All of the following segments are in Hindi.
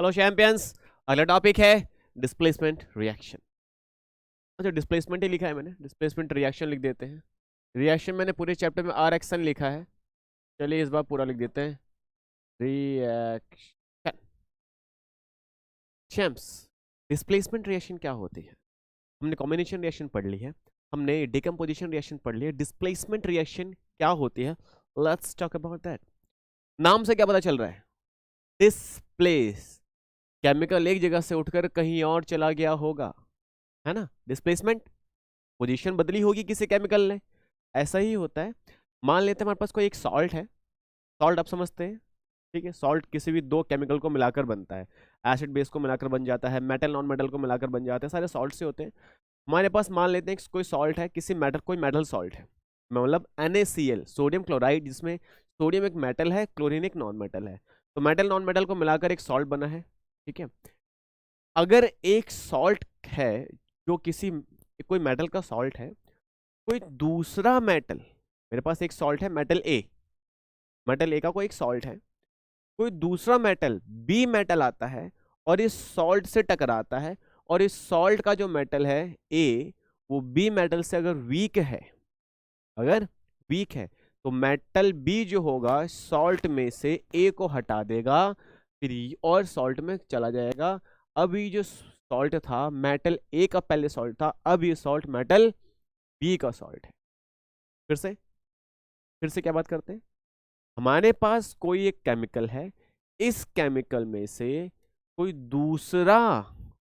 हेलो चैंपियंस, अगला टॉपिक है डिस्प्लेसमेंट रिएक्शन। अच्छा, डिस्प्लेसमेंट ही लिखा है मैंने, डिस्प्लेसमेंट रिएक्शन लिख देते हैं। रिएक्शन मैंने पूरे चैप्टर में आर एक्शन लिखा है, चलिए इस बार पूरा लिख देते हैं, रिएक्शन। चैंप्स, डिस्प्लेसमेंट रिएक्शन क्या होती है? हमने कॉम्बिनेशन रिएक्शन पढ़ ली है, हमने डिकम्पोजिशन रिएक्शन पढ़ ली है। डिस्प्लेसमेंट रिएक्शन क्या होती है? Let's talk about that. नाम से क्या पता चल रहा है? डिस्प्लेस, केमिकल एक जगह से उठकर कहीं और चला गया होगा, है ना। डिस्प्लेसमेंट, पोजीशन बदली होगी किसी केमिकल ने, ऐसा ही होता है। मान लेते हैं हमारे पास कोई एक सॉल्ट है, सॉल्ट आप समझते हैं, ठीक है। सॉल्ट किसी भी दो केमिकल को मिलाकर बनता है, एसिड बेस को मिलाकर बन जाता है, मेटल नॉन मेटल को मिलाकर बन जाते हैं, सारे सॉल्ट से होते हैं। हमारे पास मान लेते हैं कोई सॉल्ट है, किसी मेटल, कोई मेटल सॉल्ट है, मतलब NaCl, सोडियम क्लोराइड, जिसमें सोडियम एक मेटल है, क्लोरीन एक नॉन मेटल है। तो मेटल नॉन मेटल को मिलाकर एक सॉल्ट बना है, ठीक है। अगर एक सॉल्ट है जो किसी, कोई मेटल का सॉल्ट है, कोई दूसरा मेटल, मेरे पास एक सॉल्ट है मेटल ए, मेटल ए का कोई एक सॉल्ट है, कोई दूसरा मेटल बी मेटल आता है और इस सॉल्ट से टकराता है, और इस सॉल्ट का जो मेटल है ए, वो बी मेटल से अगर वीक है, अगर वीक है, तो मेटल बी जो होगा सॉल्ट में से ए को हटा देगा, फिर और सॉल्ट में चला जाएगा। अब ये जो सॉल्ट था मेटल ए का पहले सॉल्ट था, अब ये सॉल्ट मेटल बी का सॉल्ट है। फिर से क्या बात करते हैं? हमारे पास कोई एक केमिकल है, इस केमिकल में से कोई दूसरा,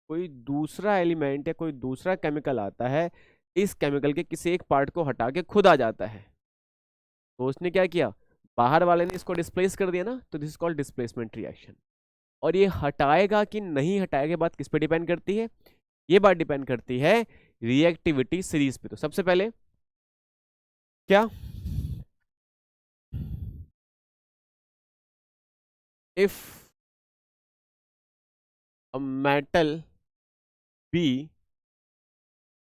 कोई दूसरा एलिमेंट या कोई दूसरा केमिकल आता है, इस केमिकल के किसी एक पार्ट को हटा के खुद आ जाता है। तो उसने क्या किया, बाहर वाले ने इसको डिस्प्लेस कर दिया ना, तो this is called displacement reaction. और ये हटाएगा कि नहीं हटाएगा, बात किस पे डिपेंड करती है? ये बात डिपेंड करती है रिएक्टिविटी सीरीज पे। तो सबसे पहले क्या, if a metal B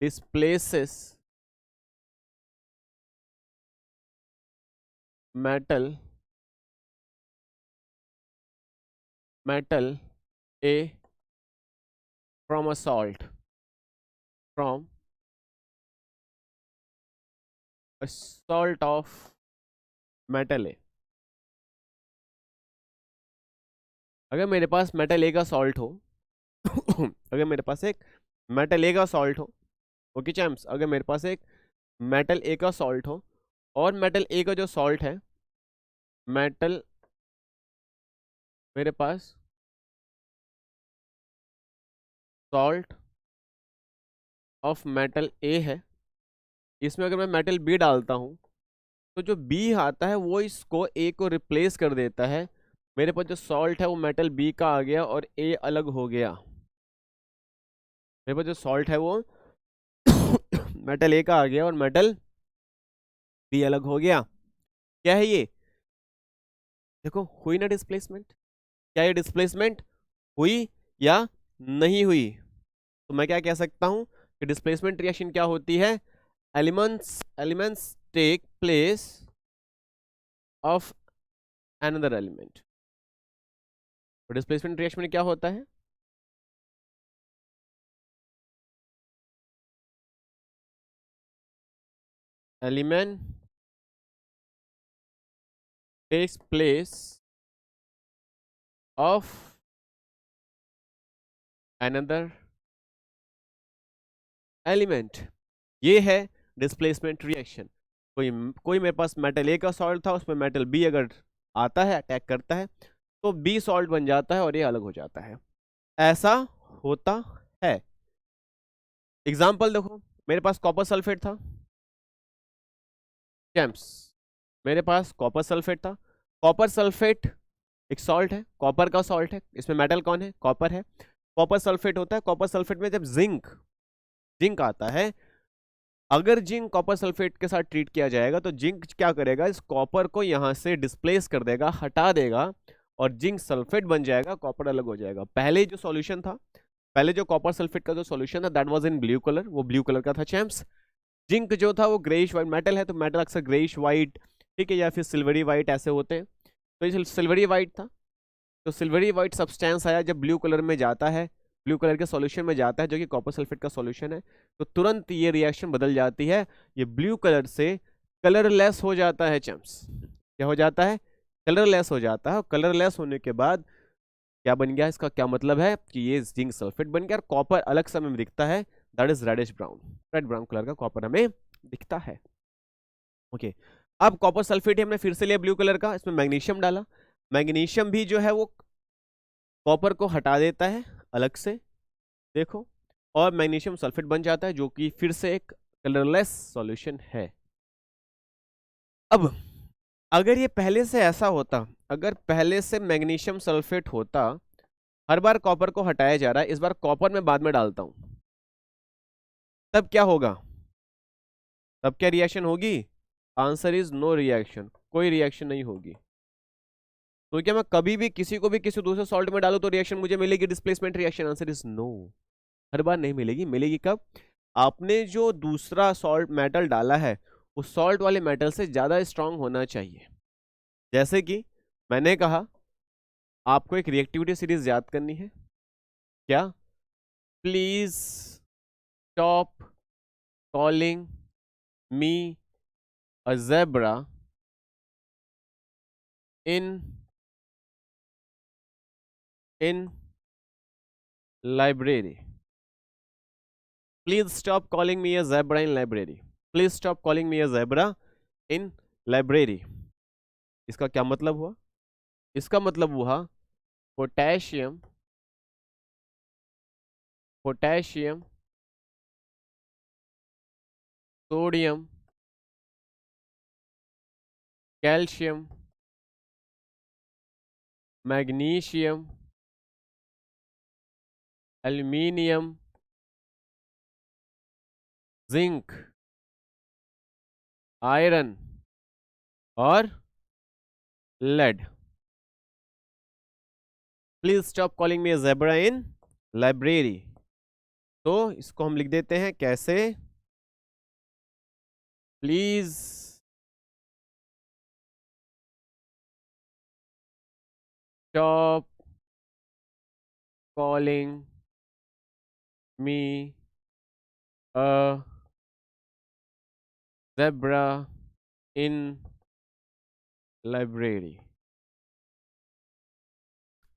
displaces metal A from a salt, from a salt of metal A। अगर मेरे पास मेटल ए का सॉल्ट हो अगर मेरे पास एक मेटल ए का सॉल्ट हो, ओके चैम्प्स, अगर मेरे पास एक मेटल ए का सॉल्ट हो, और मेटल ए का जो सॉल्ट है, मेटल, मेरे पास सॉल्ट ऑफ मेटल ए है, इसमें अगर मैं मेटल बी डालता हूँ, तो जो बी आता है वो इसको ए को रिप्लेस कर देता है। मेरे पास जो सॉल्ट है वो मेटल बी का आ गया और ए अलग हो गया। मेरे पास जो सॉल्ट है वो मेटल ए का आ गया और मेटल बी अलग हो गया। क्या है ये? देखो, हुई ना डिस्प्लेसमेंट? क्या ये डिस्प्लेसमेंट हुई या नहीं हुई? तो मैं क्या कह सकता हूं कि डिस्प्लेसमेंट रिएक्शन क्या होती है? Elements take place of another element. तो डिस्प्लेसमेंट रिएक्शन में क्या होता है? Element takes place of another element, ये है डिस्प्लेसमेंट रिएक्शन। कोई कोई मेरे पास मेटल ए का सॉल्ट था, उसमें मेटल बी अगर आता है, अटैक करता है, तो बी सॉल्ट बन जाता है और ये अलग हो जाता है। ऐसा होता है। एग्जाम्पल देखो, मेरे पास कॉपर सल्फेट था, चैम्प्स, मेरे पास कॉपर सल्फेट था। कॉपर सल्फेट एक सॉल्ट है, कॉपर का सॉल्ट है, इसमें मेटल कौन है? कॉपर है। कॉपर सल्फेट होता है, कॉपर सल्फेट में जब जिंक, जिंक आता है, अगर जिंक कॉपर सल्फेट के साथ ट्रीट किया जाएगा तो जिंक क्या करेगा, इस कॉपर को यहां से डिस्प्लेस कर देगा, हटा देगा, और जिंक सल्फेट बन जाएगा, कॉपर अलग हो जाएगा। पहले जो सॉल्यूशन था, पहले जो कॉपर सल्फेट का जो सॉल्यूशन था, that was in blue colour, वो ब्लू कलर का था चैम्प्स। जिंक जो था वो ग्रेइश व्हाइट, मेटल है तो मेटल अक्सर ग्रेइश व्हाइट, ठीक है, या फिर सिल्वरी व्हाइट ऐसे होते हैं, तो ये सिल्वरी व्हाइट था। तो सिल्वरी वाइट सब्सटेंस आया जब ब्लू कलर में जाता है, ब्लू कलर के सॉल्यूशन में जाता है जो कि कॉपर सल्फेट का सॉल्यूशन है, तो तुरंत ये रिएक्शन बदल जाती है, ये ब्लू कलर से कलरलेस हो जाता है चम्स। क्या हो जाता है? कलरलेस हो जाता है। और कलरलेस होने के बाद क्या बन गया? इसका क्या मतलब है कि ये जिंक सल्फेट बन गया और कॉपर अलग सा में दिखता है, that is reddish brown, red brown colour का कॉपर हमें दिखता है। ओके, अब कॉपर सल्फेट हमने फिर से लिया ब्लू कलर का, इसमें मैग्नीशियम डाला, मैग्नीशियम भी जो है वो कॉपर को हटा देता है अलग से, देखो, और मैग्नीशियम सल्फेट बन जाता है जो कि फिर से एक कलरलेस सॉल्यूशन है। अब अगर ये पहले से ऐसा होता, अगर पहले से मैग्नीशियम सल्फेट होता, हर बार कॉपर को हटाया जा रहा है, इस बार कॉपर मैं बाद में डालता हूं, तब क्या होगा? तब क्या रिएक्शन होगी? आंसर इज नो रिएक्शन, कोई रिएक्शन नहीं होगी। तो क्या मैं कभी भी किसी को भी किसी दूसरे सॉल्ट में डालूं तो रिएक्शन मुझे मिलेगी displacement reaction? Answer is no, हर बार नहीं मिलेगी। मिलेगी कब? आपने जो दूसरा सॉल्ट मेटल डाला है उस सॉल्ट वाले मेटल से ज्यादा स्ट्रांग होना चाहिए। जैसे कि मैंने कहा आपको एक रिएक्टिविटी सीरीज याद करनी है, क्या? Please stop calling me a zebra in library. Please stop calling me a zebra in library. Please stop calling me a zebra in library. इसका क्या मतलब हुआ? इसका मतलब हुआ potassium, potassium, sodium, calcium, magnesium, aluminium, zinc, iron और lead. Please stop calling me a zebra in library. तो इसको हम लिख देते हैं कैसे? Please stop calling me a zebra in library।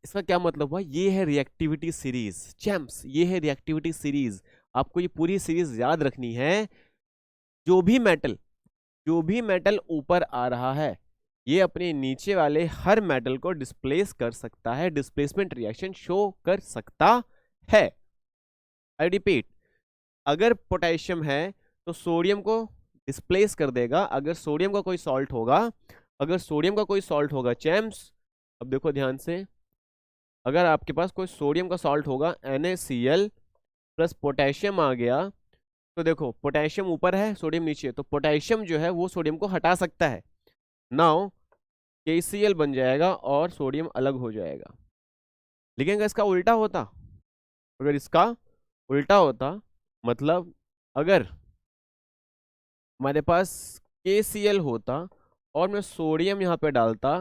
इसका क्या मतलब हुआ? ये है रिएक्टिविटी सीरीज चैम्प्स, ये है रिएक्टिविटी सीरीज। आपको ये पूरी सीरीज याद रखनी है। जो भी मेटल, जो भी मेटल ऊपर आ रहा है ये अपने नीचे वाले हर मेटल को डिस्प्लेस कर सकता है, डिस्प्लेसमेंट रिएक्शन शो कर सकता है। आई रिपीट, अगर पोटेशियम है तो सोडियम को डिस्प्लेस कर देगा। अगर सोडियम का कोई सॉल्ट होगा, अगर सोडियम का कोई सॉल्ट होगा चैम्प्स, अब देखो ध्यान से, अगर आपके पास कोई सोडियम का सॉल्ट होगा NaCl प्लस पोटेशियम आ गया, तो देखो पोटेशियम ऊपर है सोडियम नीचे, तो पोटेशियम जो है वो सोडियम को हटा सकता है। नाउ KCl बन जाएगा और सोडियम अलग हो जाएगा। लेकिन अगर इसका उल्टा होता, अगर इसका उल्टा होता, मतलब अगर हमारे पास KCl होता और मैं सोडियम यहाँ पे डालता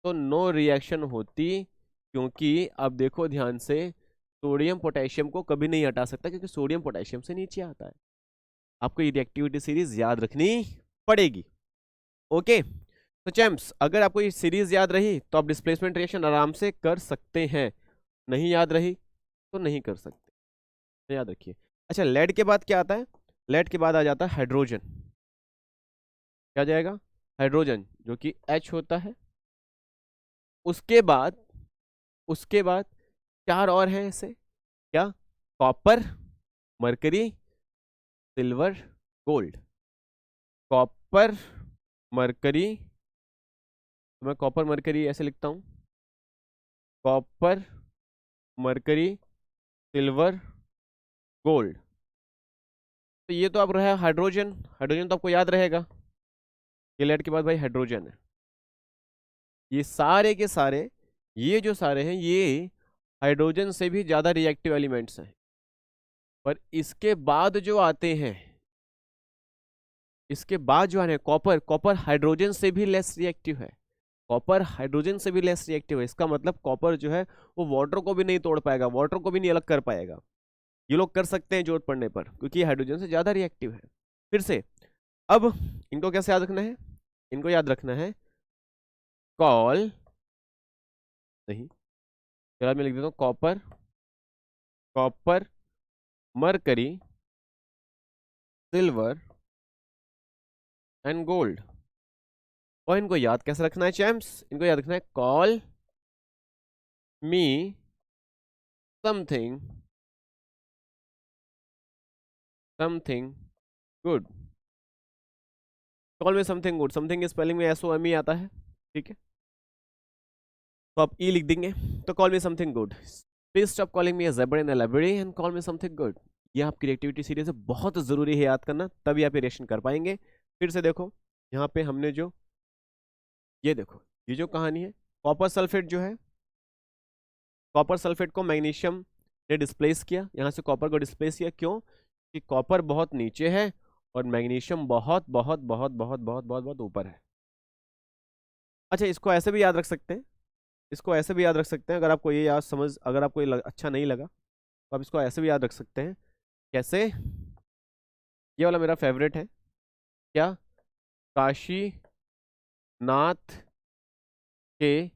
तो नो रिएक्शन होती, क्योंकि अब देखो ध्यान से, सोडियम पोटेशियम को कभी नहीं हटा सकता क्योंकि सोडियम पोटेशियम से नीचे आता है। आपको ये रिएक्टिविटी सीरीज याद रखनी पड़ेगी। ओके, तो चैम्प्स अगर आपको ये सीरीज याद रही तो आप डिस्प्लेसमेंट रिएक्शन आराम से कर सकते हैं, नहीं याद रही तो नहीं कर सकते, तो याद रखिए। अच्छा, लेड के बाद क्या आता है? लेड के बाद आ जाता है हाइड्रोजन। क्या जाएगा? हाइड्रोजन, जो कि H होता है। उसके बाद, उसके बाद चार और हैं ऐसे, क्या? Copper, mercury, silver, gold. Copper, mercury, तो मैं कॉपर मरकरी ऐसे लिखता हूं, कॉपर, मरकरी, सिल्वर, गोल्ड। तो ये तो अब रहा हाइड्रोजन, हाइड्रोजन तो आपको याद रहेगा, ये लेड के बाद भाई हाइड्रोजन है। ये सारे के सारे, ये जो सारे हैं ये हाइड्रोजन से भी ज्यादा रिएक्टिव एलिमेंट्स हैं। पर इसके बाद जो आते हैं, इसके बाद जो है कॉपर, कॉपर हाइड्रोजन से भी लेस रिएक्टिव है। कॉपर हाइड्रोजन से भी लेस रिएक्टिव है, इसका मतलब कॉपर जो है वो वाटर को भी नहीं तोड़ पाएगा, वाटर को भी नहीं अलग कर पाएगा। ये लोग कर सकते हैं जरूरत पड़ने पर, क्योंकि ये हाइड्रोजन से ज्यादा रिएक्टिव है। फिर से अब इनको कैसे याद रखना है, इनको याद रखना है कॉल, नहीं चलो मैं लिख देता हूँ copper, copper, mercury, silver and gold. और इनको याद कैसे रखना है चैम्प्स, इनको याद रखना है call me something something good. Call me something good, something की स्पेलिंग में SOME आता है, ठीक है, तो आप ई लिख देंगे। तो call me something good, please stop calling me a zebra in a library and call me something good. ये आपकी एक्टिविटी सीरीज है, बहुत जरूरी है याद करना, तभी आप ये रिएक्शन कर पाएंगे। फिर से देखो यहाँ पे हमने जो ये देखो ये जो कहानी है, कॉपर सल्फेट जो है, कॉपर सल्फेट को मैग्नीशियम ने डिस्प्लेस किया, यहाँ से कॉपर को डिस्प्लेस किया, क्यों कि कॉपर बहुत नीचे है और मैग्नीशियम बहुत बहुत बहुत बहुत बहुत बहुत बहुत ऊपर है। अच्छा इसको ऐसे भी याद रख सकते हैं, इसको ऐसे भी याद रख सकते हैं, अगर आपको ये याद समझ, अगर आपको ये अच्छा नहीं लगा तो आप इसको ऐसे भी याद रख सकते हैं। कैसे, ये वाला मेरा फेवरेट है, क्या, काशी नाथ के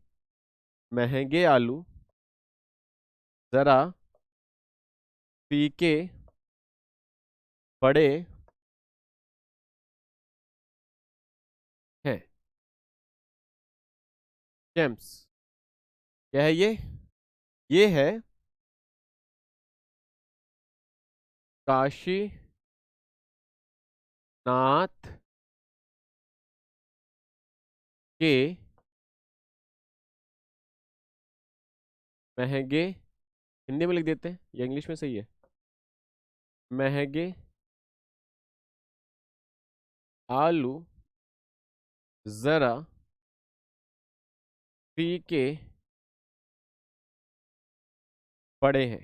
महंगे आलू जरा फीके पड़े हैं। जेम्स क्या है ये है काशी नाथ के महंगे, हिंदी में लिख देते हैं या इंग्लिश में सही है, महंगे आलू जरा फीके पड़े हैं।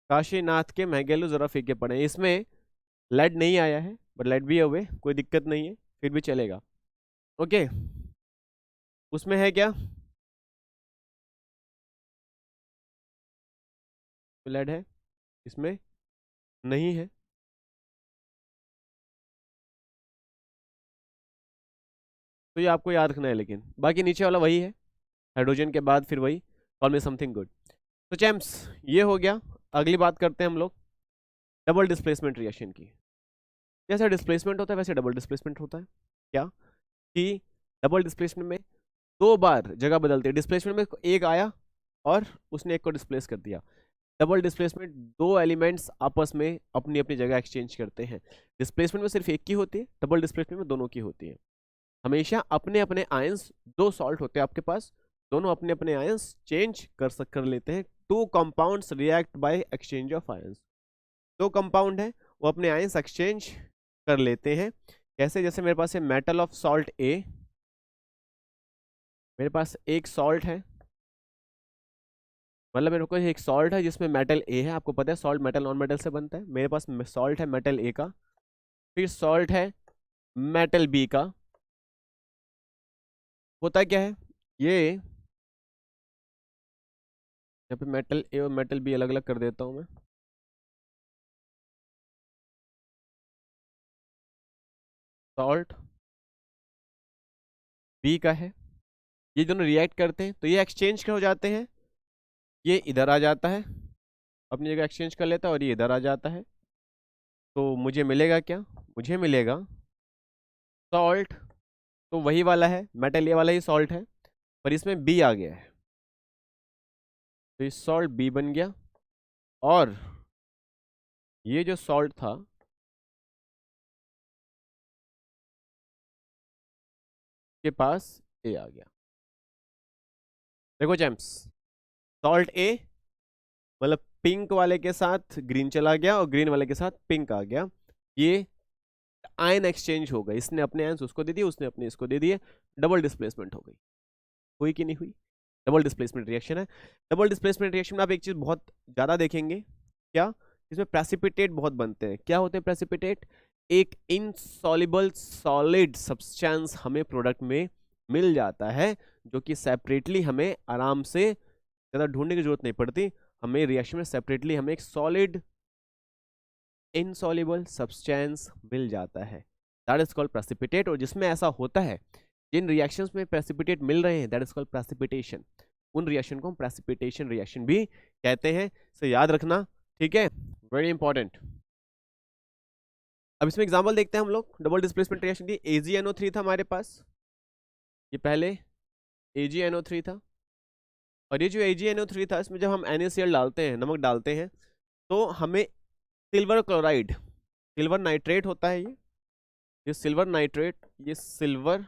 काशीनाथ के महंगे आलू जरा फीके पड़े हैं, इसमें लेड नहीं आया है, बट लेड भी हुए कोई दिक्कत नहीं है, फिर भी चलेगा। ओके उसमें है क्या, लेड है, इसमें नहीं है, तो ये आपको याद रखना है, लेकिन बाकी नीचे वाला वही है, हाइड्रोजन के बाद फिर वही कॉल मी समथिंग गुड। तो चैम्प्स ये हो गया। अगली बात करते हैं हम लोग डबल डिस्प्लेसमेंट रिएक्शन की। जैसा डिस्प्लेसमेंट होता है वैसे डबल डिस्प्लेसमेंट होता है, क्या कि डबल डिस्प्लेसमेंट में दो बार जगह बदलते हैं, डिस्प्लेसमेंट में एक आया और उसने एक को डिस्प्लेस कर दिया, डबल डिस्प्लेसमेंट दो एलिमेंट्स आपस में अपनी अपनी जगह एक्सचेंज करते हैं। डिस्प्लेसमेंट में सिर्फ एक की होती है, डबल डिस्प्लेसमेंट में दोनों की होती है। हमेशा अपने अपने आयंस, दो सॉल्ट होते हैं आपके पास, दोनों अपने अपने आयंस चेंज कर लेते हैं। Two compounds react by exchange of ions, दो कंपाउंड है वो अपने आयंस एक्सचेंज कर लेते हैं। कैसे, जैसे मेरे पास है मेटल ऑफ सॉल्ट ए, मेरे पास एक सॉल्ट है, मतलब मेरे को एक सॉल्ट है जिसमें मेटल ए है, आपको पता है सॉल्ट मेटल नॉन मेटल से बनता है, मेरे पास सॉल्ट है मेटल ए का, फिर सॉल्ट है मेटल बी का। होता क्या है, ये यहाँ पे मेटल ए और मेटल बी अलग अलग कर देता हूं मैं, सॉल्ट बी का है, ये दोनों रिएक्ट करते हैं तो ये एक्सचेंज हो जाते हैं, ये इधर आ जाता है अपनी जगह एक्सचेंज कर लेता है और ये इधर आ जाता है, तो मुझे मिलेगा क्या, मुझे मिलेगा सॉल्ट, तो वही वाला है मेटल ये वाला ही सॉल्ट है, पर इसमें बी आ गया है, तो इस सॉल्ट बी बन गया, और ये जो सॉल्ट था के पास ए आ गया। देखो चैम्प्स, सॉल्ट ए मतलब पिंक वाले के साथ ग्रीन चला गया और ग्रीन वाले के साथ पिंक आ गया, ये आयन एक्सचेंज हो गए, इसने अपने आयन्स उसको दे दिए, उसने अपने इसको दे दिए, डबल डिस्प्लेसमेंट हो गई। हुई कि नहीं हुई, डबल डिस्प्लेसमेंट रिएक्शन है। डबल डिस्प्लेसमेंट रिएक्शन में आप एक चीज बहुत ज्यादा देखेंगे, क्या, इसमें प्रेसिपिटेट बहुत बनते हैं। क्या होते हैं प्रेसिपिटेट, एक इनसॉल्युबल सॉलिड सब्सटेंस हमें प्रोडक्ट में मिल जाता है, जो कि सेपरेटली हमें आराम से ज़्यादा ढूंढने की जरूरत नहीं पड़ती, हमें रिएक्शन में सेपरेटली हमें एक सॉलिड इनसॉल्युबल सब्सटेंस मिल जाता है, दैट इज कॉल्ड प्रेसिपिटेट। और जिसमें ऐसा होता है, जिन रिएक्शंस में प्रेसिपिटेट मिल रहे हैं, दैट इज कॉल्ड प्रेसिपिटेशन। उन रिएक्शन को हम प्रेसिपिटेशन रिएक्शन भी कहते हैं, इसे याद रखना, ठीक है, वेरी इंपॉर्टेंट। अब इसमें एग्जांपल देखते हैं हम लोग डबल डिस्प्लेसमेंट रिएक्शन की। AgNO3 था हमारे पास, ये पहले AgNO3 था, और ये जो AgNO3 था, इसमें जब हम NaCl डालते हैं, नमक डालते हैं, तो हमें सिल्वर क्लोराइड, सिल्वर नाइट्रेट होता है ये सिल्वर नाइट्रेट, ये सिल्वर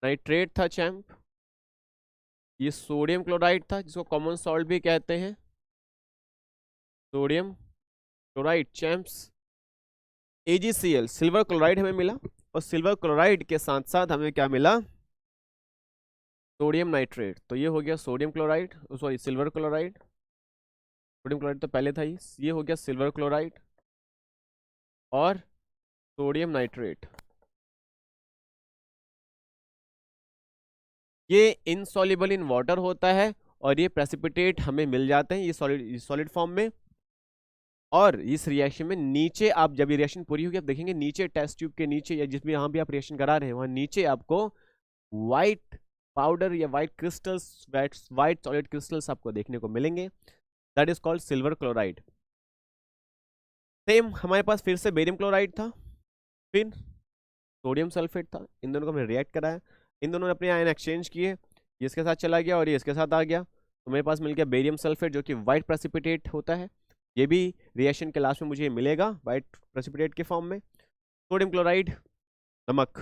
नाइट्रेट था चैम्प, ये सोडियम क्लोराइड था जिसको कॉमन सॉल्ट भी कहते हैं, sodium chloride champs. AgCl silver chloride हमें मिला, और सिल्वर क्लोराइड के साथ साथ हमें क्या मिला, सोडियम नाइट्रेट। तो ये हो गया sodium chloride, sorry silver chloride, sodium chloride तो पहले था, ये हो गया सिल्वर क्लोराइड और सोडियम नाइट्रेट। ये इनसॉल्युबल इन वाटर होता है, और ये प्रेसिपिटेट हमें मिल जाते हैं ये सॉलिड फॉर्म में। और इस रिएक्शन में नीचे, आप जब ये रिएक्शन पूरी होगी, आप देखेंगे नीचे टेस्ट ट्यूब के नीचे, या जिसमें यहाँ भी आप रिएक्शन करा रहे हैं, वहां नीचे आपको व्हाइट पाउडर या white crystals, white solid crystals आपको देखने को मिलेंगे, that is called silver chloride. Same हमारे पास फिर से बेरियम क्लोराइड था, फिर सोडियम सल्फेट था, इन दोनों को हमने रिएक्ट कराया, इन दोनों ने अपने आयन एक्सचेंज किए, ये इसके साथ चला गया और ये इसके साथ आ गया, तो मेरे पास मिल गया बेरियम सल्फेट जो कि व्हाइट प्रेसिपिटेट होता है। ये भी रिएक्शन के लास्ट में मुझे मिलेगा व्हाइट प्रेसिपिटेट के फॉर्म में। सोडियम क्लोराइड, नमक,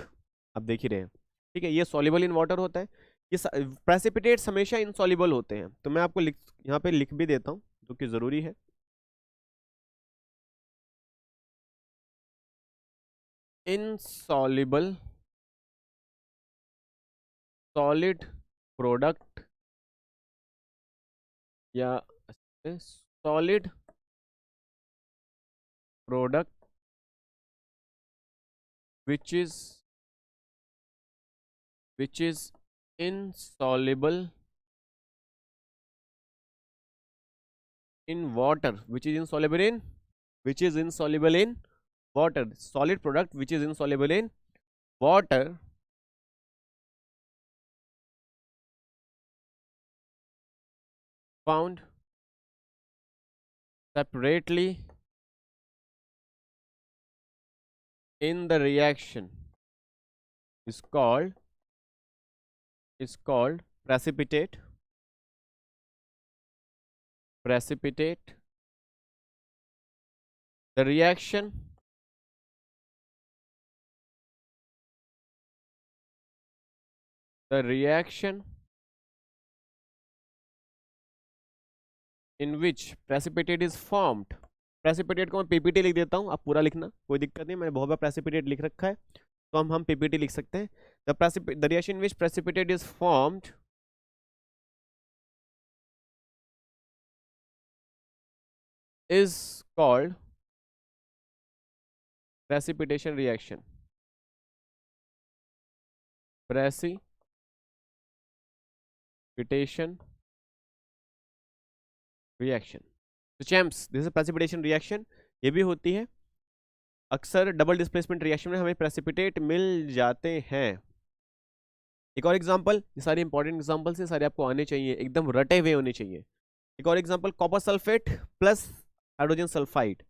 आप देख ही रहे हैं, ठीक है, ये सॉल्युबल इन वाटर होता है। ये प्रेसिपिटेट्स हमेशा इनसॉल्युबल होते हैं, तो मैं आपको यहाँ पे लिख भी देता हूँ, जो कि ज़रूरी है। इनसॉल्युबल सॉलिड प्रोडक्ट या solid product which is insoluble in water, which is insoluble in water, solid product which is insoluble in water found separately in the reaction is called precipitate. The reaction in which precipitate is formed, precipitate को मैं पीपीटी लिख देता हूँ, आप पूरा लिखना, कोई दिक्कत नहीं, मैंने बहुत बार प्रेसिपिटेट लिख रखा है, तो हम पीपीटी लिख सकते हैं। The reaction in which precipitate is formed is called precipitation reaction. Precipitation reaction. तो champs, this is precipitation reaction, ये भी होती है अक्सर डबल डिस्प्लेसमेंट रिएक्शन में हमें प्रेसिपिटेट मिल जाते हैं। एक और एग्जांपल, ये सारे इंपॉर्टेंट एग्जांपल्स हैं, सारे आपको आने चाहिए, एकदम रटे हुए होने चाहिए। एक और example, copper sulphate plus hydrogen sulphide.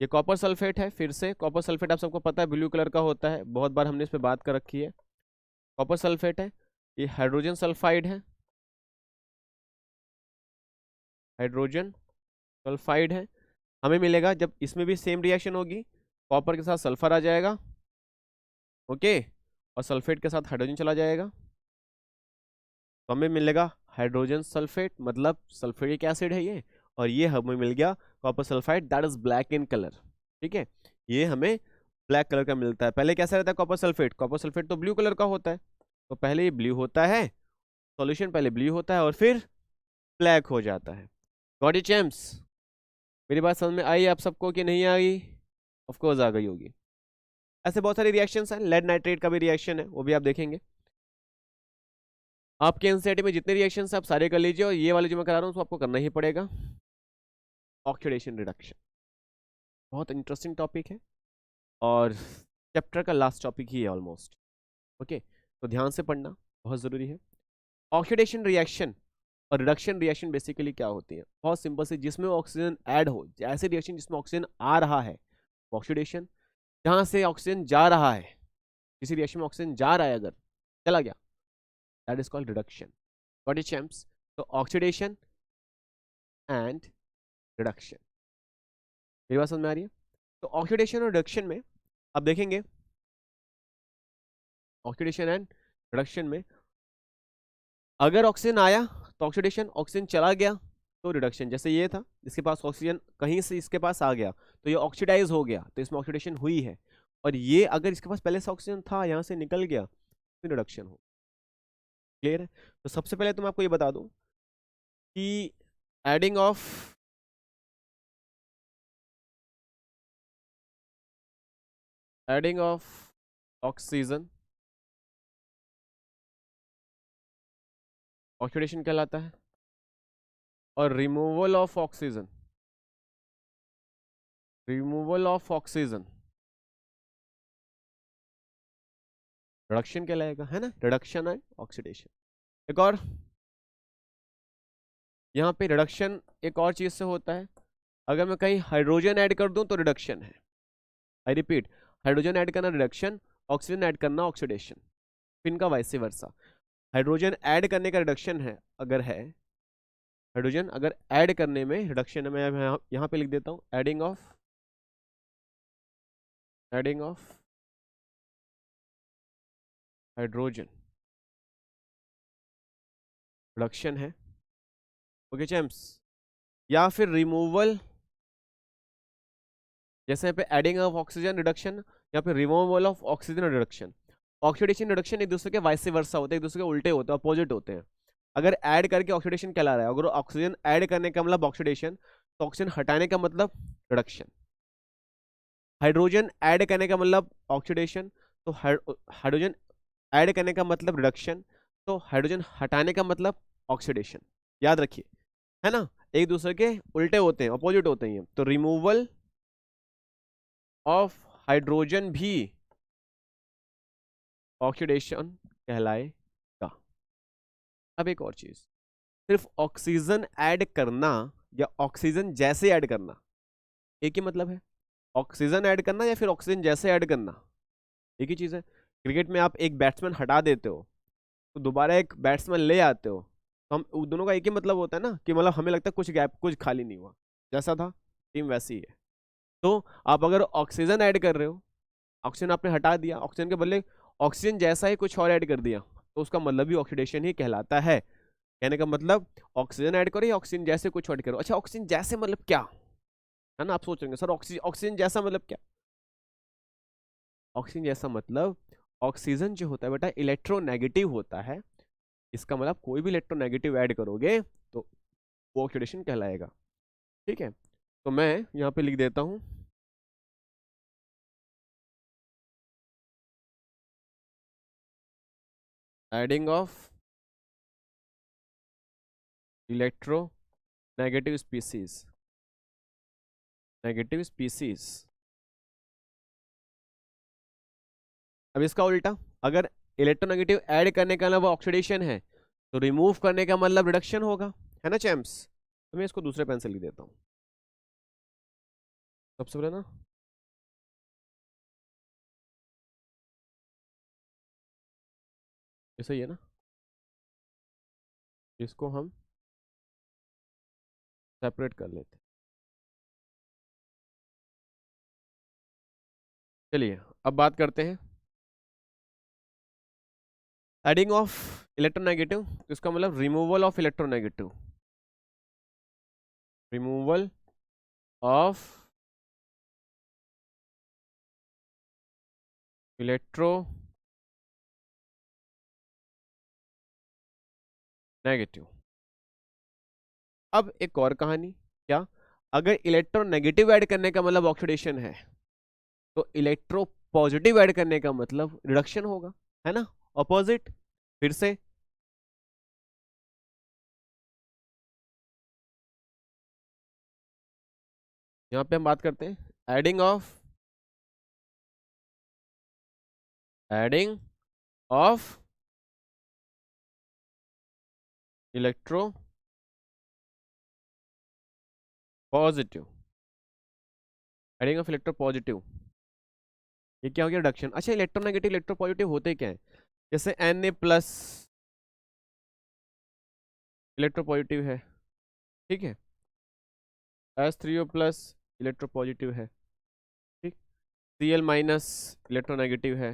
ये कॉपर सल्फेट है, फिर से कॉपर सल्फेट आप सबको पता है ब्लू कलर का होता है, बहुत बार हमने इस पर बात कर रखी है। कॉपर सल्फेट है, ये हाइड्रोजन सल्फाइड है, हाइड्रोजन सल्फाइड है, हमें मिलेगा जब इसमें भी सेम रिएक्शन होगी, कॉपर के साथ सल्फर आ जाएगा, ओके, और सल्फेट के साथ हाइड्रोजन चला जाएगा, तो हमें मिलेगा हाइड्रोजन सल्फेट, मतलब सल्फ्यूरिक एसिड है ये, और ये हमें मिल गया copper sulphide, that is black in colour, ठीक है, ये हमें ब्लैक कलर का मिलता है। पहले कैसा रहता है कॉपर सल्फेट तो ब्लू कलर का होता है, तो पहले ये ब्लू होता है, सॉल्यूशन पहले ब्लू होता है और फिर ब्लैक हो जाता है। Got it champs? मेरी बात समझ में आई आप सबको कि नहीं आई? ऑफ कोर्स आ गई होगी। ऐसे बहुत सारे रिएक्शंस हैं, लेड नाइट्रेट का भी रिएक्शन है, वो भी आप देखेंगे। आपके एनसीईआरटी में जितने रिएक्शंस आप सारे कर लीजिए, और ये वाले जो मैं करा रहा हूँ उसको आपको करना ही पड़ेगा। ऑक्सीडेशन रिडक्शन बहुत इंटरेस्टिंग टॉपिक है और चैप्टर का लास्ट टॉपिक ही है ऑलमोस्ट। ओके, तो ध्यान से पढ़ना बहुत ज़रूरी है। ऑक्सीडेशन रिएक्शन और रिडक्शन रिएक्शन बेसिकली क्या होती है? बहुत सिंपल से, जिसमें ऑक्सीजन ऐड हो, ऐसे रिएक्शन जिसमें ऑक्सीजन आ रहा है ऑक्सीडेशन, जहाँ से ऑक्सीजन जा रहा है, किसी रिएक्शन में ऑक्सीजन जा रहा है अगर चला गया, that is called reduction. What is champs? तो ऑक्सीडेशन एंड रिडक्शन, मेरी बात समझ में आ रही है? तो ऑक्सीडेशन और रिडक्शन में आप देखेंगे, ऑक्सीडेशन एंड रिडक्शन में अगर ऑक्सीजन आया तो ऑक्सीडेशन, ऑक्सीजन चला गया तो रिडक्शन। जैसे ये था, इसके पास ऑक्सीजन कहीं से इसके पास आ गया तो ये ऑक्सीडाइज हो गया, तो इसमें ऑक्सीडेशन हुई है। और ये अगर इसके पास पहले से ऑक्सीजन था, यहाँ से निकल गया तो रिडक्शन हो। क्लियर है? तो सबसे पहले तो मैं आपको ये बता दूं कि एडिंग ऑफ ऑक्सीजन ऑक्सीडेशन कहलाता है, और रिमूवल ऑफ ऑक्सीजन रिडक्शन कहलाएगा, है ना? Reduction and oxidation. एक और यहाँ पे रिडक्शन एक और चीज से होता है, अगर मैं कहीं हाइड्रोजन ऐड कर दूं तो रिडक्शन है। आई रिपीट, हाइड्रोजन ऐड करना रिडक्शन, ऑक्सीजन ऐड करना ऑक्सीडेशन, इनका वाइस वर्सा। हाइड्रोजन ऐड करने का रिडक्शन है, अगर है हाइड्रोजन अगर ऐड करने में रिडक्शन है, मैं यहाँ पे लिख देता हूँ एडिंग ऑफ हाइड्रोजन रिडक्शन है। ओके चैम्प्स, या फिर रिमूवल, जैसे यहाँ पे एडिंग ऑफ ऑक्सीजन रिडक्शन, या फिर removal of oxygen reduction. Oxidation reduction एक दूसरे के वाइस वर्सा होते हैं, एक दूसरे के उल्टे होते हैं, अपोजिट होते हैं। अगर ऐड करके ऑक्सीडेशन कहला रहा है, अगर ऑक्सीजन ऐड करने का मतलब ऑक्सीडेशन, तो ऑक्सीजन हटाने का मतलब रिडक्शन। हाइड्रोजन ऐड करने का मतलब ऑक्सीडेशन, तो हाइड्रोजन ऐड करने का मतलब रिडक्शन, तो हाइड्रोजन हटाने का मतलब ऑक्सीडेशन। याद रखिए, है ना? एक दूसरे के उल्टे होते हैं, अपोजिट होते हैं। तो रिमूवल ऑफ हाइड्रोजन भी ऑक्सीडेशन कहलाएगा। अब एक और चीज, सिर्फ ऑक्सीजन ऐड करना या ऑक्सीजन जैसे ऐड करना एक ही मतलब है। ऑक्सीजन ऐड करना या फिर ऑक्सीजन जैसे ऐड करना एक ही चीज है। क्रिकेट में आप एक बैट्समैन हटा देते हो तो दोबारा एक बैट्समैन ले आते हो, तो हम दोनों का एक ही मतलब होता है ना, कि मतलब हमें लगता है कुछ गैप, कुछ खाली नहीं हुआ, जैसा था टीम वैसी ही है। तो आप अगर ऑक्सीजन ऐड कर रहे हो, ऑक्सीजन आपने हटा दिया, ऑक्सीजन के बदले ऑक्सीजन जैसा ही कुछ और ऐड कर दिया, तो उसका मतलब भी ऑक्सीडेशन ही कहलाता है। कहने का मतलब ऑक्सीजन ऐड करो या ऑक्सीजन जैसे कुछ ऐड करो। अच्छा, ऑक्सीजन जैसे मतलब क्या, है ना? आप सोच रहे हैं सर ऑक्सीजन जैसा मतलब क्या? ऑक्सीजन जैसा मतलब ऑक्सीजन जो होता है बेटा इलेक्ट्रोनेगेटिव होता है। इसका मतलब कोई भी इलेक्ट्रोनेगेटिव ऐड करोगे तो वो ऑक्सीडेशन कहलाएगा। ठीक है, तो मैं यहाँ पे लिख देता हूँ एडिंग ऑफ इलेक्ट्रोनेगेटिव स्पीसीज। अब इसका उल्टा, अगर इलेक्ट्रोनेगेटिव ऐड करने का मतलब ऑक्सीडेशन है, तो रिमूव करने का मतलब रिडक्शन होगा, है ना चैम्प्स? तो मैं इसको दूसरे पेन से लिख देता हूँ सबसे पहले ना। ये सही है ना? इसको हम सेपरेट कर लेते हैं। चलिए अब बात करते हैं एडिंग ऑफ इलेक्ट्रोनेगेटिव, तो इसका मतलब removal of electronegative, removal of electronegative. अब एक और कहानी, क्या? अगर इलेक्ट्रोनेगेटिव ऐड करने का मतलब ऑक्सीडेशन है, तो इलेक्ट्रो पॉजिटिव ऐड करने का मतलब रिडक्शन होगा, है ना? अपोजिट। फिर से यहाँ पे हम बात करते हैं adding of electro positive, adding of electro positive, ये क्या हो गया? रिडक्शन। अच्छा, इलेक्ट्रोनेगेटिव इलेक्ट्रो पॉजिटिव होते क्या है? जैसे Na प्लस इलेक्ट्रो पॉजिटिव है, ठीक है, H3O प्लस इलेक्ट्रो पॉजिटिव है, ठीक, Cl माइनस इलेक्ट्रोनेगेटिव है,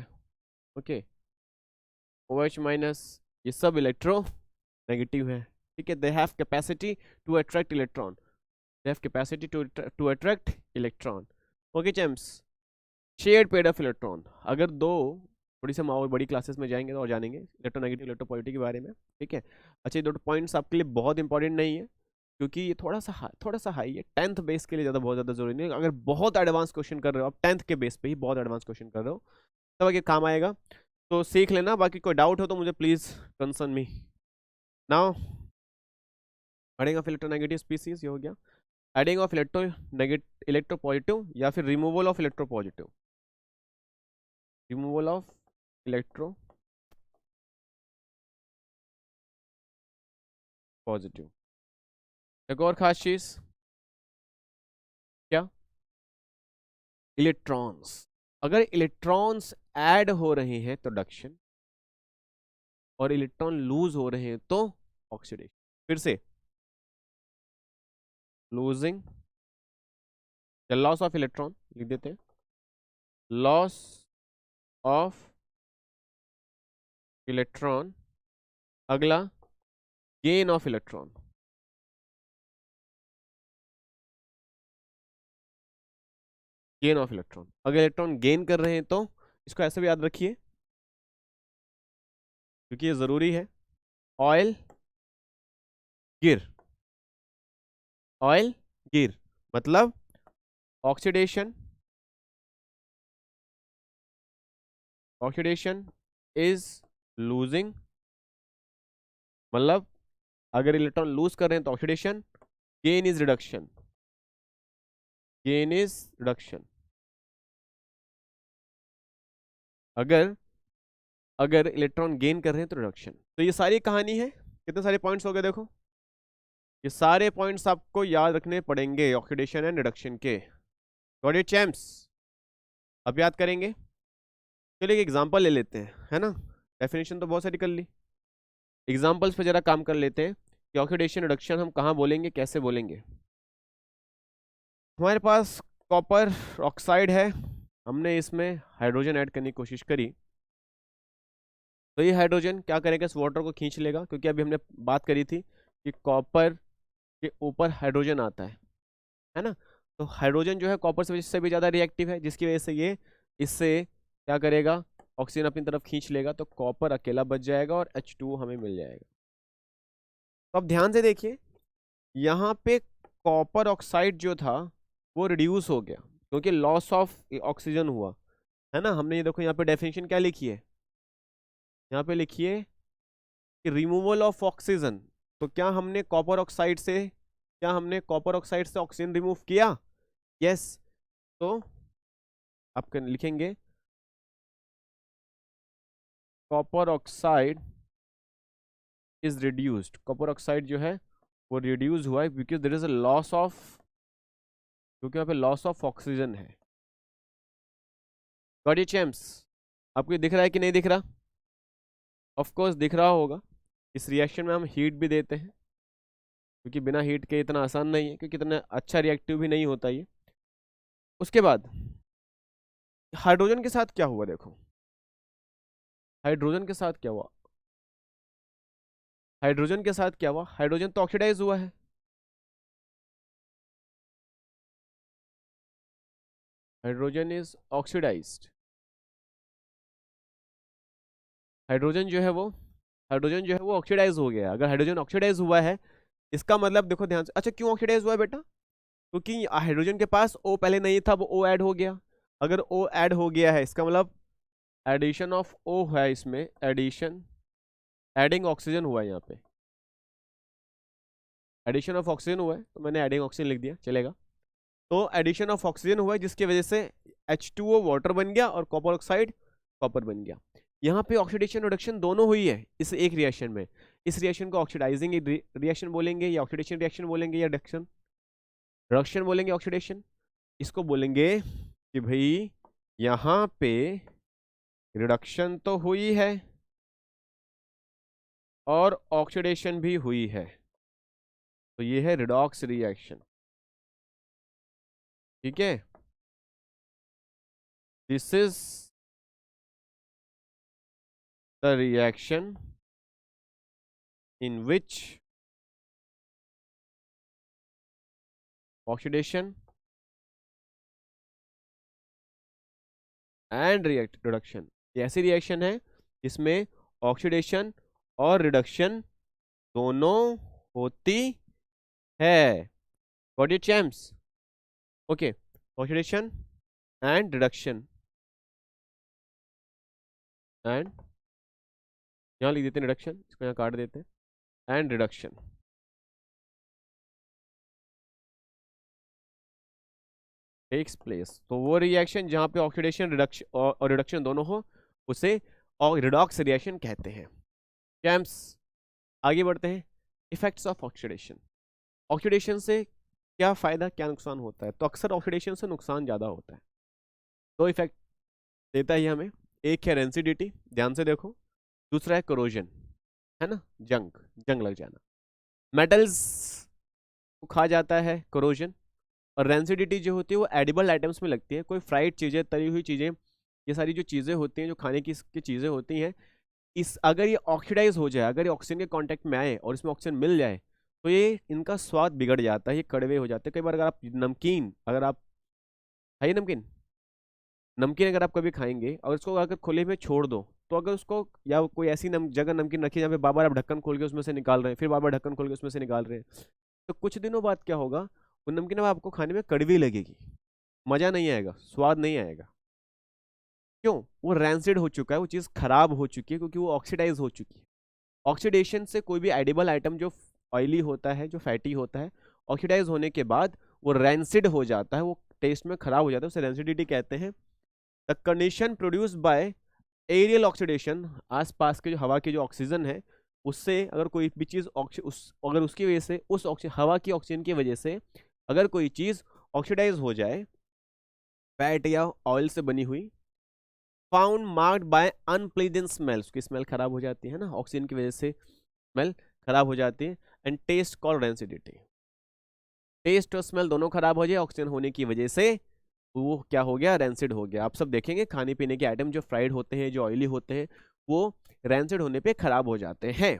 ओके, OH माइनस, ये सब इलेक्ट्रो नेगेटिव है, ठीक है। They have capacity to attract electron, they have capacity to attract electron, okay champs. Shared pair of electron, अगर दो, थोड़ी सी हम और बड़ी क्लासेस में जाएंगे तो और जानेंगे इलेक्ट्रोनेगेटिव इलेक्ट्रोपॉजिटिव के बारे में, ठीक है। अच्छा, ये दो पॉइंट्स आपके लिए बहुत इंपॉर्टेंट नहीं है, क्योंकि ये थोड़ा सा हाई है, 10th बेस के लिए ज़्यादा बहुत ज़्यादा जरूरी नहीं है। अगर बहुत एडवांस क्वेश्चन कर रहे हो आप 10th के बेस पे ही बहुत एडवांस क्वेश्चन कर रहे हो तब आगे काम आएगा, तो सीख लेना। बाकी कोई डाउट हो तो मुझे please concern me. Now adding of electronegative species, ये हो गया। एडिंग ऑफ इलेक्ट्रोपॉजिटिव या फिर removal of electropositive, removal of electro positive. एक और खास चीज क्या? इलेक्ट्रॉन्स, अगर इलेक्ट्रॉन्स ऐड हो रहे हैं तो रिडक्शन, और इलेक्ट्रॉन लूज हो रहे हैं तो ऑक्सीडेशन। फिर से, लूजिंग या लॉस ऑफ इलेक्ट्रॉन लिख देते हैं, लॉस ऑफ इलेक्ट्रॉन। अगला, gain of electron, gain of electron. अगर इलेक्ट्रॉन गेन कर रहे हैं तो इसको ऐसे भी याद रखिए, क्योंकि ये जरूरी है। ऑयल गिर, ऑयल गिर मतलब ऑक्सीडेशन, ऑक्सीडेशन इज लूजिंग, मतलब अगर इलेक्ट्रॉन लूज कर रहे हैं तो oxidation. Gain is reduction, gain is reduction. अगर अगर इलेक्ट्रॉन गेन कर रहे हैं तो रिडक्शन। तो ये सारी कहानी है। कितने सारे पॉइंट्स हो गए देखो, ये सारे पॉइंट्स आपको याद रखने पड़ेंगे ऑक्सीडेशन एंड रिडक्शन के। Got it champs? अब याद करेंगे। चलिए एक एग्जांपल ले लेते हैं, है ना। डेफिनेशन तो बहुत सारी कर ली, एग्जांपल्स पे जरा काम कर लेते हैं कि ऑक्सीडेशन रिडक्शन हम कहाँ बोलेंगे, कैसे बोलेंगे। हमारे पास कॉपर ऑक्साइड है, हमने इसमें हाइड्रोजन ऐड करने की कोशिश करी, तो ये हाइड्रोजन क्या करेगा? इस वाटर को खींच लेगा, क्योंकि अभी हमने बात करी थी कि कॉपर के ऊपर हाइड्रोजन आता है ना। तो हाइड्रोजन जो है कॉपर से भी ज़्यादा रिएक्टिव है, जिसकी वजह से ये इससे क्या करेगा? ऑक्सीजन अपनी तरफ खींच लेगा, तो कॉपर अकेला बच जाएगा और H2O हमें मिल जाएगा। तो अब ध्यान से देखिए, यहाँ पे कॉपर ऑक्साइड जो था वो रिड्यूस हो गया, क्योंकि लॉस ऑफ ऑक्सीजन हुआ, है ना। हमने ये देखो यहाँ पे डेफिनेशन क्या लिखी है, यहाँ पे लिखिए कि रिमूवल ऑफ ऑक्सीजन। तो क्या हमने कॉपर ऑक्साइड से ऑक्सीजन रिमूव किया? यस। तो आप लिखेंगे copper oxide is reduced, copper oxide जो है वो रिड्यूस हुआ है because there is a loss of, क्योंकि यहाँ पे लॉस ऑफ ऑक्सीजन है। Got it champs? आपको दिख रहा है कि नहीं दिख रहा? ऑफ कोर्स दिख रहा होगा। इस रिएक्शन में हम हीट भी देते हैं, क्योंकि बिना हीट के इतना आसान नहीं है, क्योंकि इतना अच्छा रिएक्टिव भी नहीं होता ये। उसके बाद हाइड्रोजन के साथ क्या हुआ देखो, हाइड्रोजन के साथ क्या हुआ? हाइड्रोजन के साथ क्या हुआ? हाइड्रोजन तो ऑक्सीडाइज हुआ है, हाइड्रोजन इज ऑक्सीडाइज्ड। हाइड्रोजन जो है वो हाइड्रोजन जो है वो ऑक्सीडाइज हो गया। अगर हाइड्रोजन ऑक्सीडाइज हुआ है, इसका मतलब देखो ध्यान से। अच्छा, क्यों ऑक्सीडाइज हुआ है बेटा? क्योंकि हाइड्रोजन के पास O पहले नहीं था, वो O ऐड हो गया। अगर O ऐड हो गया है, इसका मतलब एडिशन ऑफ O है इसमें, एडिंग ऑक्सीजन हुआ है, यहाँ पे एडिशन ऑफ ऑक्सीजन हुआ है, तो मैंने एडिंग ऑक्सीजन लिख दिया, चलेगा। तो एडिशन ऑफ ऑक्सीजन हुआ है जिसकी वजह से H2O वाटर बन गया और कॉपर ऑक्साइड कॉपर बन गया। यहाँ पे ऑक्सीडेशन रिडक्शन दोनों हुई है इस एक रिएक्शन में। इस रिएक्शन को ऑक्सीडाइजिंग रिएक्शन बोलेंगे या ऑक्सीडेशन रिएक्शन बोलेंगे या रिडक्शन रिडक्शन बोलेंगे ऑक्सीडेशन। इसको बोलेंगे कि भाई यहाँ पे रिडक्शन तो हुई है और ऑक्सीडेशन भी हुई है, तो ये है रिडॉक्स रिएक्शन। ठीक है, this is the reaction in which oxidation and reduction, ये ऐसी रिएक्शन है जिसमें ऑक्सीडेशन और रिडक्शन दोनों होती है। Got it champs? Okay, oxidation and reduction and यहाँ लिख देते हैं रिडक्शन, इसको यहाँ काट देते हैं, एंड रिडक्शन। टेक्स प्लेस, तो वो रिएक्शन जहां पे ऑक्सीडेशन रिडक्शन और रिडक्शन दोनों हो उसे रिडॉक्स रिएक्शन कहते हैं। चैम्प्स आगे बढ़ते हैं। Effects of oxidation. ऑक्सीडेशन से क्या फायदा क्या नुकसान होता है? तो अक्सर ऑक्सीडेशन से नुकसान ज्यादा होता है। दो इफेक्ट देता है हमें, एक है रेंसिडिटी, ध्यान से देखो, दूसरा है कोरोजन, है ना, जंग लग जाना। मेटल्स को खा जाता है कोरोजन, और रेंसिडिटी जो होती है वो एडिबल आइटम्स में लगती है। कोई फ्राइड चीज़ें, तली हुई चीज़ें, ये सारी जो चीज़ें होती हैं, जो खाने की चीज़ें होती हैं, इस अगर ये ऑक्सीडाइज हो जाए, अगर ये ऑक्सीजन के कांटेक्ट में आए और इसमें ऑक्सीजन मिल जाए, तो ये इनका स्वाद बिगड़ जाता है, ये कड़वे हो जाते हैं। कई बार अगर आप नमकीन, अगर आप खाइए नमकीन, नमकीन अगर आप कभी खाएंगे और इसको अगर खुले में छोड़ दो, तो अगर उसको, या कोई ऐसी जगह नमकीन रखी जहाँ पे बार बार आप ढक्कन खोल के उसमें से निकाल रहे हैं, फिर बार बार ढक्कन खोल के उसमें से निकाल रहे हैं, तो कुछ दिनों बाद क्या होगा, वो नमकीन अब आपको खाने में कड़वी लगेगी, मजा नहीं आएगा, स्वाद नहीं आएगा। क्यों? वो रैंसिड हो चुका है, वो चीज़ खराब हो चुकी है, क्योंकि वो ऑक्सीडाइज हो चुकी है। ऑक्सीडेशन से कोई भी एडिबल आइटम जो ऑयली होता है, जो फैटी होता है, ऑक्सीडाइज होने के बाद वो रैंसिड हो जाता है, वो टेस्ट में खराब हो जाता है, उसे रैंसिडिटी कहते हैं। The condition produce by aerial oxidation, आसपास के जो हवा की जो ऑक्सीजन है उससे अगर कोई भी चीज़ अगर उसकी वजह से, उस हवा की ऑक्सीजन की वजह से अगर कोई चीज़ ऑक्सीडाइज हो जाए, फैट या ऑयल से बनी हुई, found marked by unpleasant smell, उसकी स्मेल खराब हो जाती है ना, ऑक्सीजन की वजह से स्मेल खराब हो जाती है, and taste called rancidity, taste और स्मेल दोनों खराब हो जाए ऑक्सीजन होने की वजह से, वो क्या हो गया, रेंसिड हो गया। आप सब देखेंगे खाने पीने के आइटम जो फ्राइड होते हैं, जो ऑयली होते हैं, वो रेंसिड होने पे खराब हो जाते हैं।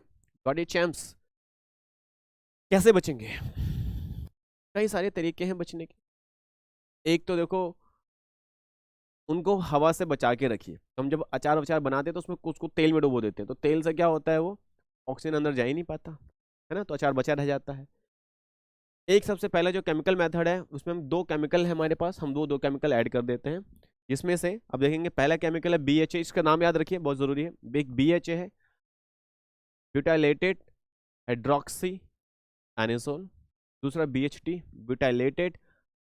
Got it champs? कैसे बचेंगे? कई सारे तरीके हैं बचने के। एक तो देखो, उनको हवा से बचा के रखिए। हम जब अचार वचार बनाते हैं तो उसमें उसको तेल में डुबो देते हैं, तो तेल से क्या होता है, वो ऑक्सीजन अंदर जा ही नहीं पाता, है ना, तो अचार बचा रह जाता है। एक सबसे पहला जो केमिकल मेथड है, उसमें हम दो केमिकल है हमारे पास, हम दो केमिकल ऐड कर देते हैं, जिसमें से अब देखेंगे पहला केमिकल है BHA, इसका नाम याद रखिए, बहुत जरूरी है। एक BHA है, ब्यूटाइलेटेड हाइड्रोक्सी एनिसोल, दूसरा BHT, ब्यूटाइलेटेड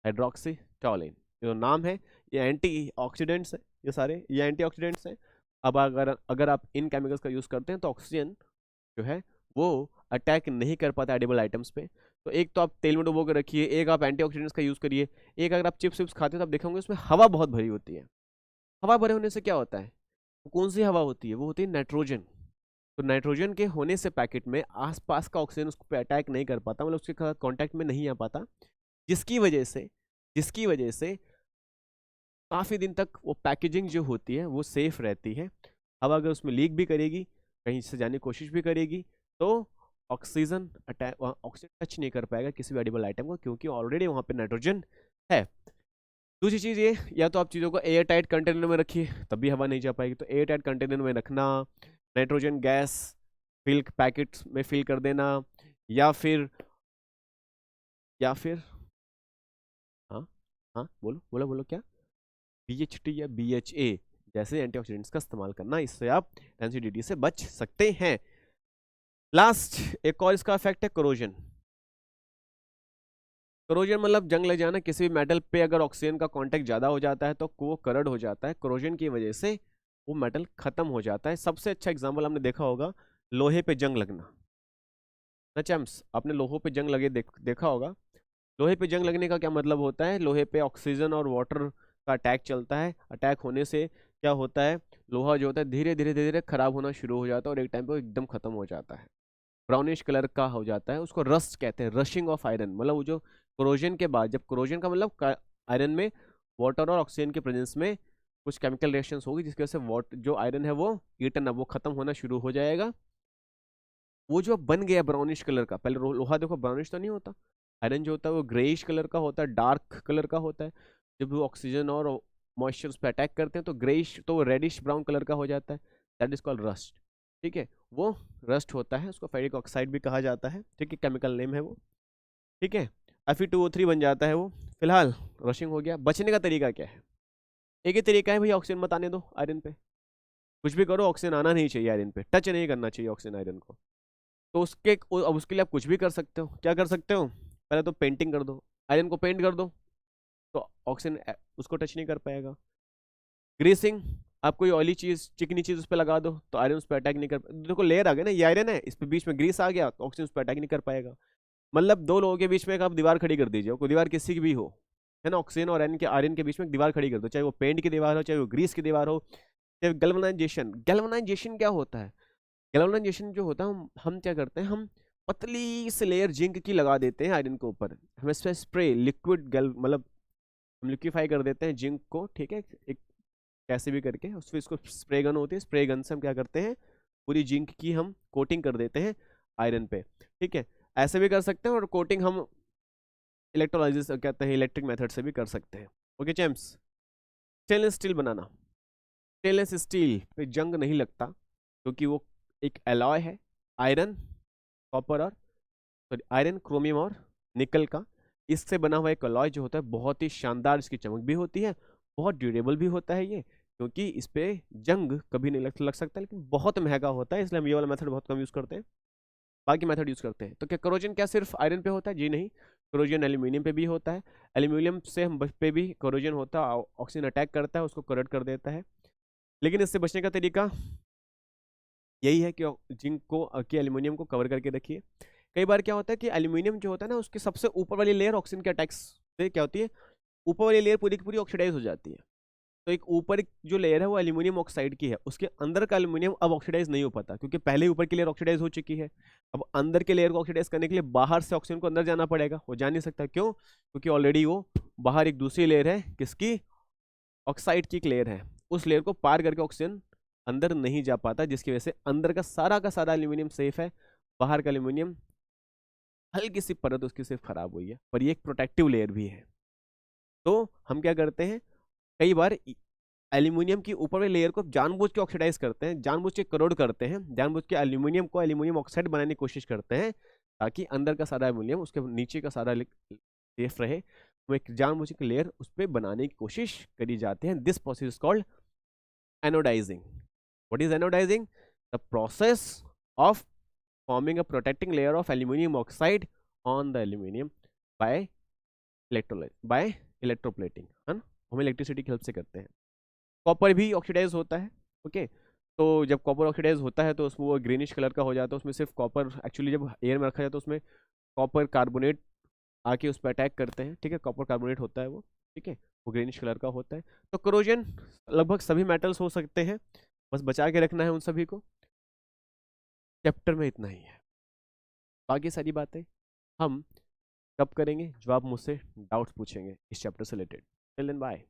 हाइड्रोक्सी टॉलिन। जो नाम है, ये एंटी ऑक्सीडेंट्स है, ये सारे ये एंटी ऑक्सीडेंट्स हैं। अब अगर आप इन केमिकल्स का यूज़ करते हैं तो ऑक्सीजन जो है वो अटैक नहीं कर पाता एडिबल आइटम्स पे। तो एक तो आप तेल में डुबो के रखिए, एक आप एंटीऑक्सीडेंट्स का यूज़ करिए, एक अगर आप चिप्स विप्स खाते हो तो आप देखेंगे उसमें हवा बहुत भरी होती है। हवा भरे होने से क्या होता है, वो कौन सी हवा होती है, वो होती है नाइट्रोजन। तो नाइट्रोजन के होने से पैकेट में आसपास का ऑक्सीजन उस पर अटैक नहीं कर पाता, मतलब उसके कॉन्टैक्ट में नहीं आ पाता, जिसकी वजह से काफ़ी दिन तक वो पैकेजिंग जो होती है वो सेफ रहती है। हवा अगर उसमें लीक भी करेगी, कहीं से जाने की कोशिश भी करेगी, तो ऑक्सीजन टच नहीं कर पाएगा किसी भी एडिबल आइटम को, क्योंकि ऑलरेडी वहाँ पे नाइट्रोजन है। दूसरी चीज़ ये, या तो आप चीज़ों को एयर टाइट कंटेनर में रखिए, तब भी हवा नहीं जा पाएगी, तो एयर टाइट कंटेनर में रखना, नाइट्रोजन गैस फिल पैकेट्स में फिल कर देना, या फिर हाँ हाँ, बोलो बोलो बोलो, क्या? BHT या BHA जैसे एंटीऑक्सीडेंट्स का इस्तेमाल करना, इससे आप एनसीडीटी से बच सकते हैं। लास्ट एक और इसका इफेक्ट है कोरोजन। करोजन मतलब जंग लग जाना, किसी भी मेटल पे अगर ऑक्सीजन का कांटेक्ट ज़्यादा हो जाता है तो वो करड हो जाता है, करोजन की वजह से वो मेटल खत्म हो जाता है। सबसे अच्छा एग्जाम्पल हमने देखा होगा लोहे पे जंग लगना ना चैम्प्स, आपने लोहों पे जंग लगे देखा होगा। लोहे पे जंग लगने का क्या मतलब होता है, लोहे पे ऑक्सीजन और वाटर का अटैक चलता है, अटैक होने से क्या होता है, लोहा जो होता है धीरे धीरे धीरे धीरे खराब होना शुरू हो जाता है और एक टाइम पे वो एकदम खत्म हो जाता है, ब्राउनिश कलर का हो जाता है। उसको रस्ट कहते हैं, रशिंग ऑफ आयरन, मतलब वो जो कोरोजन के बाद, जब कोरोजन का मतलब आयरन में वाटर और ऑक्सीजन के प्रेजेंस में कुछ केमिकल रिएक्शंस होगी जिसकी वजह से वाटर जो आयरन है वो ईटन अब वो खत्म होना शुरू हो जाएगा। वो जो बन गया ब्राउनिश कलर का, पहले लोहा देखो ब्राउनिश तो नहीं होता, आयरन जो होता है वो ग्रेइश कलर का होता है, डार्क कलर का होता है। जब वो ऑक्सीजन और मॉइस्चर उस पर अटैक करते हैं तो ग्रेइश तो रेडिश ब्राउन कलर का हो जाता है, दैट इज कॉल्ड रस्ट। ठीक है, वो रस्ट होता है, उसको फेरिक ऑक्साइड भी कहा जाता है, ठीक है, केमिकल नेम है वो। ठीक है, Fe2O3 बन जाता है वो। फिलहाल रशिंग हो गया, बचने का तरीका क्या है, एक ही तरीका है भैया, ऑक्सीजन मत आने दो आयरन पे, कुछ भी करो ऑक्सीजन आना नहीं चाहिए आयरन पे, टच नहीं करना चाहिए ऑक्सीजन आयरन को। तो अब उसके लिए आप कुछ भी कर सकते हो, क्या कर सकते हो, पहले तो पेंटिंग कर दो, आयरन को पेंट कर दो तो ऑक्सीजन उसको टच नहीं कर पाएगा। ग्रीसिंग, आप कोई ऑयली चीज चिकनी चीज उस पर लगा दो तो आयरन उस पर अटैक नहीं कर, देखो लेयर आ गया ना, ये आयरन है, इस पे बीच में ग्रीस आ गया तो ऑक्सीजन उस पर अटैक नहीं कर पाएगा। मतलब दो लोगों के बीच में एक आप दीवार खड़ी कर दीजिए, कोई दीवार किसी की भी हो, है ना, ऑक्सीजन और आयरन के बीच में एक दीवार खड़ी कर दो, चाहे वो पेंट की दीवार हो, चाहे वो ग्रीस की दीवार हो, चाहे गैल्वेनाइजेशन। गैल्वेनाइजेशन क्या होता है, गैल्वेनाइजेशन जो होता है, हम क्या करते हैं, हम पतली सी लेयर जिंक की लगा देते हैं आयरन के ऊपर, हम इस पर स्प्रे लिक्विड गैल मतलब हम लिक्विफाई कर देते हैं जिंक को, ठीक है, एक कैसे भी करके, उस फिर इसको स्प्रे गन होती है, स्प्रे गन से हम क्या करते हैं, पूरी जिंक की हम कोटिंग कर देते हैं आयरन पे। ठीक है, ऐसे भी कर सकते हैं और कोटिंग हम इलेक्ट्रोलाइसिस कहते हैं, इलेक्ट्रिक मेथड से भी कर सकते हैं। ओके चैम्प्स, स्टेनलेस स्टील बनाना, स्टेनलेस स्टील पे जंग नहीं लगता क्योंकि वो एक एलॉय है, आयरन कॉपर और सॉरी आयरन क्रोमियम और निकल का, इससे बना हुआ एक अलॉय जो होता है बहुत ही शानदार, इसकी चमक भी होती है, बहुत ड्यूरेबल भी होता है ये, क्योंकि इस पे जंग कभी नहीं लग सकता, लेकिन बहुत महंगा होता है, इसलिए हम ये वाला मेथड बहुत कम यूज़ करते हैं, बाकी मेथड यूज़ करते हैं। तो क्या करोजन क्या सिर्फ आयरन पे होता है, जी नहीं, करोजन एल्यूमिनियम पे भी होता है, एल्यूमिनियम से हम पे भी करोजन होता है, ऑक्सीजन अटैक करता है उसको करोड कर देता है। लेकिन इससे बचने का तरीका यही है कि जिंक को कि एल्यूमिनियम को कवर करके रखिए। कई बार क्या होता है कि एल्यूमिनियम जो होता है ना, उसके सबसे ऊपर वाली लेयर ऑक्सीजन के अटैक्स से क्या होती है, ऊपर वाली लेयर पूरी की पूरी ऑक्सीडाइज हो जाती है। तो एक ऊपर जो लेयर है वो एल्यूमिनियम ऑक्साइड की है, उसके अंदर का एल्यूमिनियम अब ऑक्सीडाइज नहीं हो पाता क्योंकि पहले ऊपर की लेयर ऑक्सीडाइज हो चुकी है। अब अंदर के लेयर को ऑक्सीडाइज करने के लिए बाहर से ऑक्सीजन को अंदर जाना पड़ेगा, वो जा नहीं सकता, क्यों, क्योंकि ऑलरेडी वो बाहर एक दूसरी लेयर है, किसकी, ऑक्साइड की एक लेयर है, उस लेयर को पार करके ऑक्सीजन अंदर नहीं जा पाता, जिसकी वजह से अंदर का सारा एल्यूमिनियम सेफ है, बाहर का एल्यूमिनियम हल्की सी परत उसकी सिर्फ खराब हुई है, पर ये एक प्रोटेक्टिव लेयर भी है। तो हम क्या करते हैं, कई बार एल्यूमिनियम की ऊपर वाली लेयर को जानबूझ के ऑक्सीडाइज करते हैं, जानबूझ के करोड करते हैं, जानबूझ के एल्यूमिनियम को एल्यूमिनियम ऑक्साइड बनाने की कोशिश करते हैं, ताकि अंदर का सारा एल्यूमिनियम उसके नीचे का सारा सेफ रहे, वो एक जानबूझ के लेयर उस पर बनाने की कोशिश करी जाती है। This process called anodizing. What is anodizing, the process of forming a protecting layer of aluminum oxide on the aluminum by electroplating, है ना, हम इलेक्ट्रिसिटी की हेल्प से करते हैं। कॉपर भी ऑक्सीडाइज होता है, ओके, तो जब कॉपर ऑक्सीडाइज होता है तो उसमें वो ग्रीनिश कलर का हो जाता है, उसमें सिर्फ कॉपर, एक्चुअली जब एयर में रखा जाता है तो उसमें कॉपर कार्बोनेट आके उस पर अटैक करते हैं, ठीक है, कॉपर कार्बोनेट होता है वो, ठीक है, वो ग्रीनिश कलर का होता है। तो करोजन लगभग सभी मेटल्स हो सकते हैं, बस बचा के रखना है उन सभी को। चैप्टर में इतना ही है, बाकी सारी बातें हम कब करेंगे, जो आप मुझसे डाउट्स पूछेंगे इस चैप्टर से रिलेटेड। Till then bye.